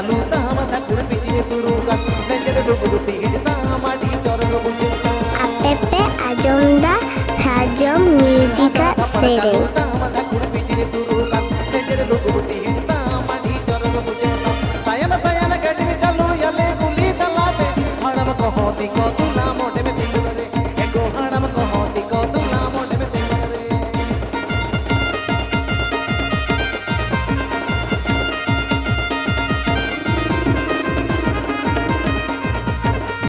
चालू ताम ठाकुर पिछले शुरू का नजर डुबुती माटी चरण बुझे APP Ajomda Hajom Music Setting ताम ठाकुर पिछले शुरू का नजर डुबुती माटी चरण बुझे सायन सायन गडवी चालू यले गुली दलाते हड़म कहो दिको